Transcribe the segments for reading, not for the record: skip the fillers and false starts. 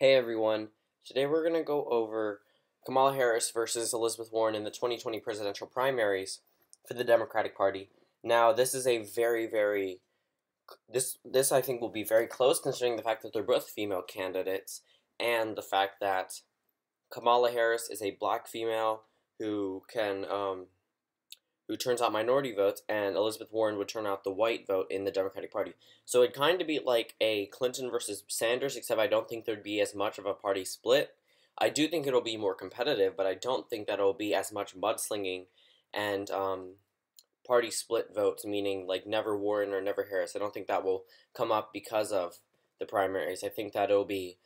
Hey everyone, today we're going to go over Kamala Harris versus Elizabeth Warren in the 2020 presidential primaries for the Democratic Party. Now, this is a this I think will be very close considering the fact that they're both female candidates and the fact that Kamala Harris is a black female who can who turns out minority votes, and Elizabeth Warren would turn out the white vote in the Democratic Party. So it'd kind of be like a Clinton versus Sanders, except I don't think there'd be as much of a party split. I do think it'll be more competitive, but I don't think that it'll be as much mudslinging and party split votes, meaning like never Warren or never Harris. I don't think that will come up because of the primaries. I think that it'll be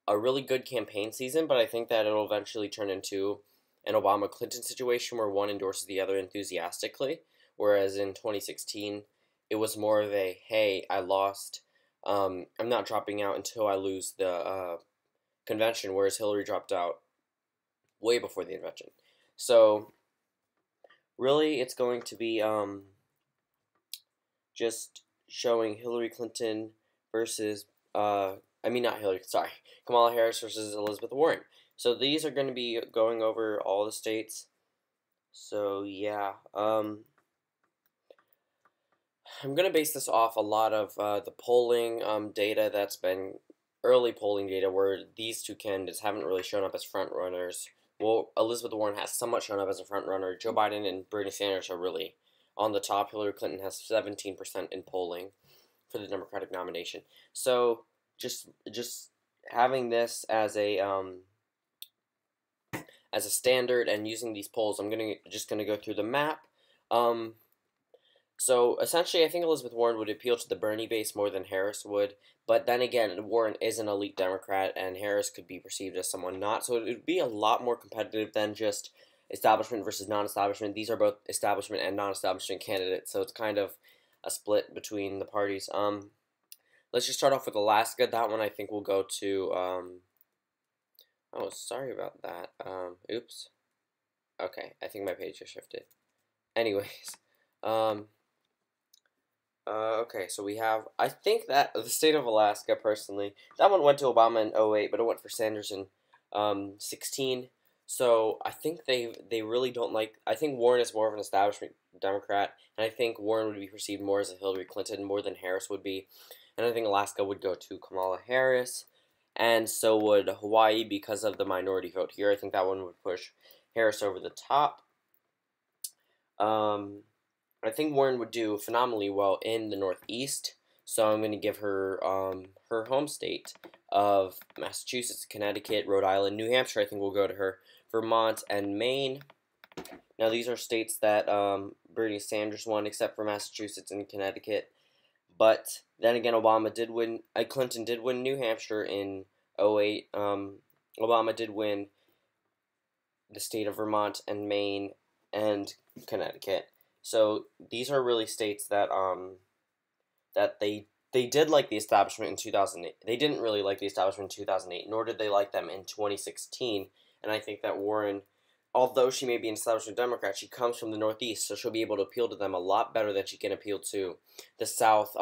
a really good campaign season, but I think that it'll eventually turn into an Obama-Clinton situation where one endorses the other enthusiastically, whereas in 2016, it was more of a, hey, I lost, I'm not dropping out until I lose the convention, whereas Hillary dropped out way before the convention. So, really, it's going to be just showing Hillary Clinton versus, not Hillary, sorry, Kamala Harris versus Elizabeth Warren. So these are going to be going over all the states. So yeah, I'm going to base this off a lot of the polling data that's been early polling data where these two candidates haven't really shown up as front runners. Well, Elizabeth Warren has somewhat shown up as a front runner. Joe Biden and Bernie Sanders are really on the top. Hillary Clinton has 17% in polling for the Democratic nomination. So just having this as a standard and using these polls, I'm just gonna go through the map. So essentially, I think Elizabeth Warren would appeal to the Bernie base more than Harris would. But then again, Warren is an elite Democrat, and Harris could be perceived as someone not. So it would be a lot more competitive than just establishment versus non-establishment. These are both establishment and non-establishment candidates, so it's kind of a split between the parties. Let's just start off with Alaska. That one I think will go to oh, sorry about that. Oops. Okay, I think my page just shifted. Anyways, okay, so we have, I think that the state of Alaska, personally, that one went to Obama in 08, but it went for Sanders in 16. So I think they really don't like, I think Warren is more of an establishment Democrat, and I think Warren would be perceived more as a Hillary Clinton more than Harris would be. And I think Alaska would go to Kamala Harris, and so would Hawaii because of the minority vote here. I think that one would push Harris over the top. I think Warren would do phenomenally well in the Northeast, so I'm going to give her her home state of Massachusetts, Connecticut, Rhode Island, New Hampshire. I think will go to her. Vermont and Maine. Now these are states that Bernie Sanders won, except for Massachusetts and Connecticut. But then again, Clinton did win New Hampshire in 08. Obama did win the state of Vermont and Maine and Connecticut. So these are really states that that they did like the establishment in 2008. They didn't really like the establishment in 2008, nor did they like them in 2016. And I think that Warren, although she may be an establishment Democrat, she comes from the Northeast, so she'll be able to appeal to them a lot better than she can appeal to the South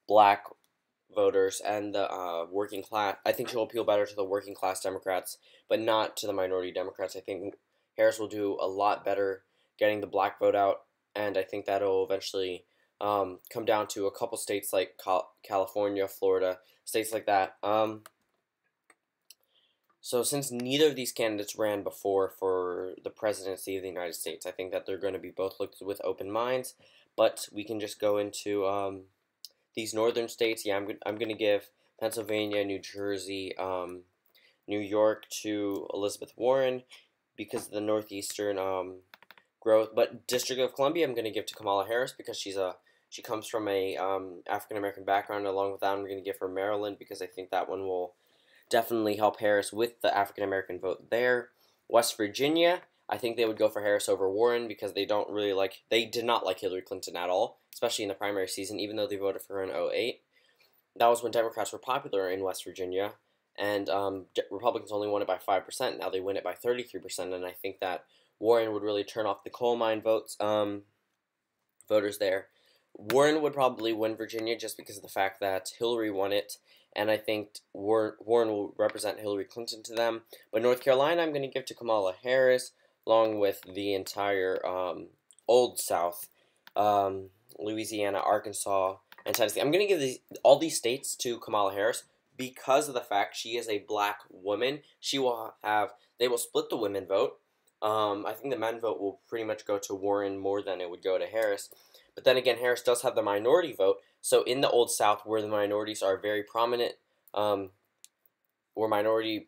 black voters and the working class. I think she'll appeal better to the working class Democrats, but not to the minority Democrats. I think Harris will do a lot better getting the black vote out, and I think that'll eventually come down to a couple states like California, Florida, states like that. So since neither of these candidates ran before for the presidency of the United States, I think that they're going to be both looked with open minds. But we can just go into these northern states. Yeah, I'm going to give Pennsylvania, New Jersey, New York to Elizabeth Warren because of the northeastern growth. But District of Columbia, I'm going to give to Kamala Harris because she comes from a African American background. Along with that, I'm going to give her Maryland because I think that one will definitely help Harris with the African American vote there. West Virginia, I think they would go for Harris over Warren because they did not like Hillary Clinton at all, especially in the primary season, even though they voted for her in 08. That was when Democrats were popular in West Virginia, and Republicans only won it by 5%. Now they win it by 33%, and I think that Warren would really turn off the coal mine voters there. Warren would probably win Virginia just because of the fact that Hillary won it, and I think Warren will represent Hillary Clinton to them. But North Carolina, I'm going to give to Kamala Harris, along with the entire Old South, Louisiana, Arkansas, and Tennessee. I'm going to give all these states to Kamala Harris because of the fact she is a black woman. They will split the women vote. I think the men vote will pretty much go to Warren more than it would go to Harris. But then again, Harris does have the minority vote. So in the Old South, where the minorities are very prominent, the minority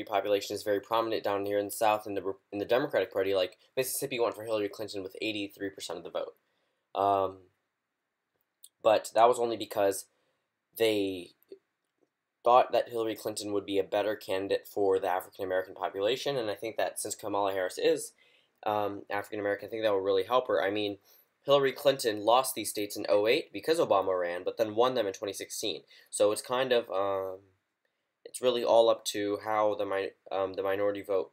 population is very prominent down here in the South, in the Democratic Party, like Mississippi went for Hillary Clinton with 83% of the vote. But that was only because they thought that Hillary Clinton would be a better candidate for the African American population, and I think that since Kamala Harris is African American, I think that will really help her. I mean, Hillary Clinton lost these states in 2008 because Obama ran, but then won them in 2016. So it's kind of it's really all up to how the minority vote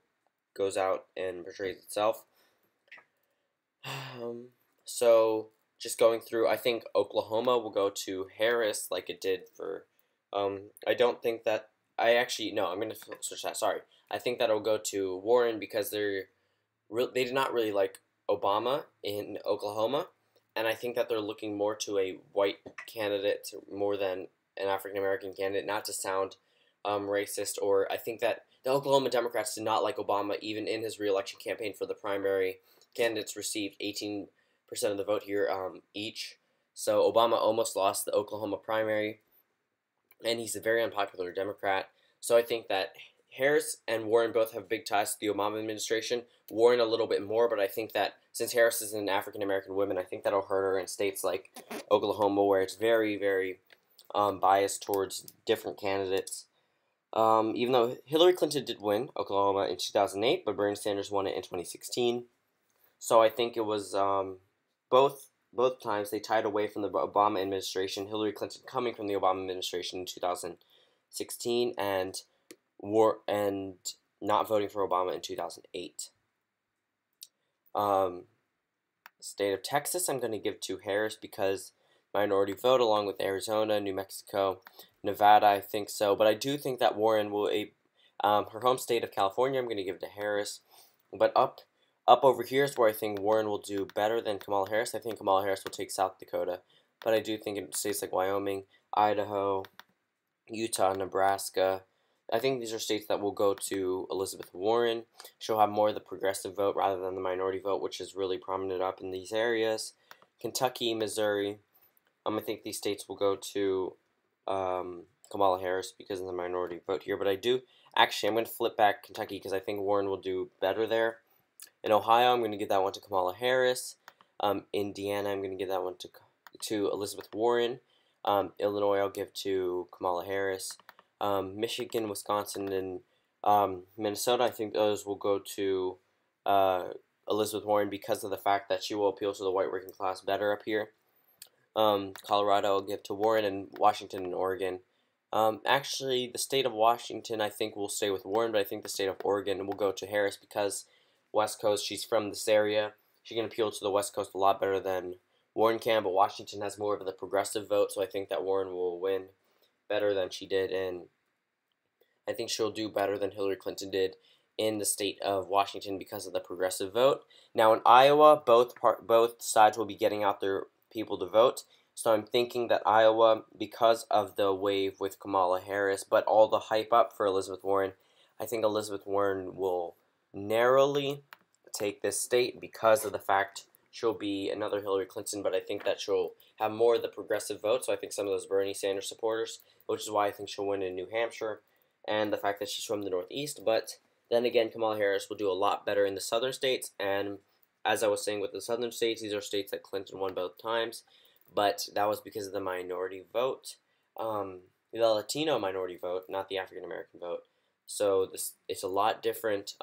goes out and portrays itself. So just going through, I think Oklahoma will go to Harris like it did for. I don't think that. No. I'm gonna switch that. Sorry. I think that it'll go to Warren because they did not really like Obama in Oklahoma, and I think that they're looking more to a white candidate more than an African American candidate. Not to sound racist, or I think that the Oklahoma Democrats did not like Obama even in his re-election campaign for the primary. Candidates received 18% of the vote here each, so Obama almost lost the Oklahoma primary, and he's a very unpopular Democrat. So I think that Harris and Warren both have big ties to the Obama administration. Warren a little bit more, but I think that since Harris is an African American woman, I think that'll hurt her in states like Oklahoma, where it's very, very biased towards different candidates. Even though Hillary Clinton did win Oklahoma in 2008, but Bernie Sanders won it in 2016. So I think it was both times they tied away from the Obama administration. Hillary Clinton coming from the Obama administration in 2016, and not voting for Obama in 2008. State of Texas, I'm going to give to Harris because minority vote, along with Arizona, New Mexico, Nevada, I think so. But I do think that Warren will, her home state of California, I'm going to give to Harris. But up over here is where I think Warren will do better than Kamala Harris. I think Kamala Harris will take South Dakota. But I do think in states like Wyoming, Idaho, Utah, Nebraska, I think these are states that will go to Elizabeth Warren. She'll have more of the progressive vote rather than the minority vote, which is really prominent up in these areas. Kentucky, Missouri, I think these states will go to Kamala Harris because of the minority vote here. But I'm going to flip back Kentucky because I think Warren will do better there. In Ohio, I'm going to give that one to Kamala Harris. Indiana, I'm going to give that one to Elizabeth Warren. Illinois, I'll give to Kamala Harris. Michigan, Wisconsin, and Minnesota, I think those will go to Elizabeth Warren because of the fact that she will appeal to the white working class better up here. Colorado, I'll give to Warren, and Washington and Oregon. Actually, the state of Washington, I think, will stay with Warren, but I think the state of Oregon will go to Harris because West Coast, she's from this area. She can appeal to the West Coast a lot better than Warren can, but Washington has more of the progressive vote, so I think that Warren will win better than she did, and I think she'll do better than Hillary Clinton did in the state of Washington because of the progressive vote. Now in Iowa, both sides will be getting out their people to vote, so I'm thinking that Iowa, because of the wave with Kamala Harris, but all the hype up for Elizabeth Warren, I think Elizabeth Warren will narrowly take this state because of the fact she'll be another Hillary Clinton, but I think that she'll have more of the progressive vote, so I think some of those Bernie Sanders supporters, which is why I think she'll win in New Hampshire, and the fact that she's from the Northeast. But then again, Kamala Harris will do a lot better in the southern states, and as I was saying with the southern states, these are states that Clinton won both times, but that was because of the minority vote, the Latino minority vote, not the African American vote. So it's a lot different.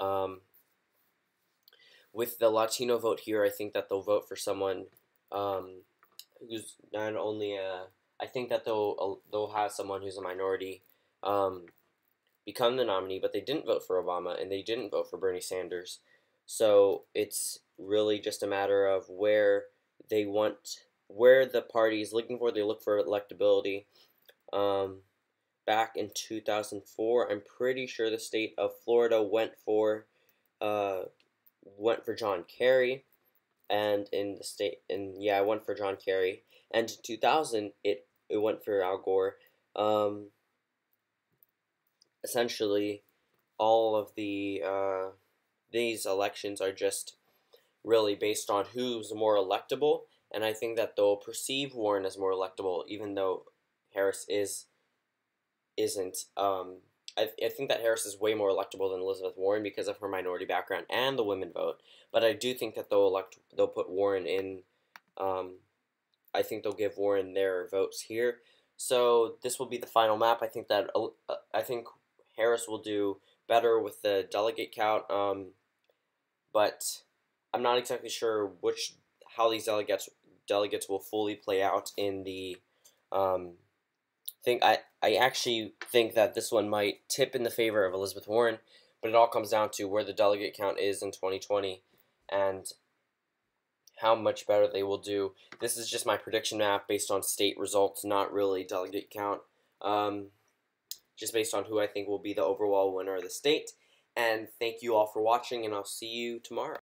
With the Latino vote here, I think that they'll vote for someone who's not only I think that they'll have someone who's a minority become the nominee, but they didn't vote for Obama and they didn't vote for Bernie Sanders. So it's really just a matter of where the party is looking for. They look for electability. back in 2004, I'm pretty sure the state of Florida uh, went for John Kerry, and I went for John Kerry, and in 2000 it went for Al Gore. Um, Essentially, all of these elections are just really based on who's more electable, and I think that they'll perceive Warren as more electable, even though Harris isn't. I think that Harris is way more electable than Elizabeth Warren because of her minority background and the women vote. But I do think that they'll put Warren in. Um, I think they'll give Warren their votes here. So this will be the final map. I think Harris will do better with the delegate count. But I'm not exactly sure how these delegates will fully play out in the think I actually think that this one might tip in the favor of Elizabeth Warren, but it all comes down to where the delegate count is in 2020 and how much better they will do. This is just my prediction map based on state results, not really delegate count. Just based on who I think will be the overall winner of the state. And thank you all for watching, and I'll see you tomorrow.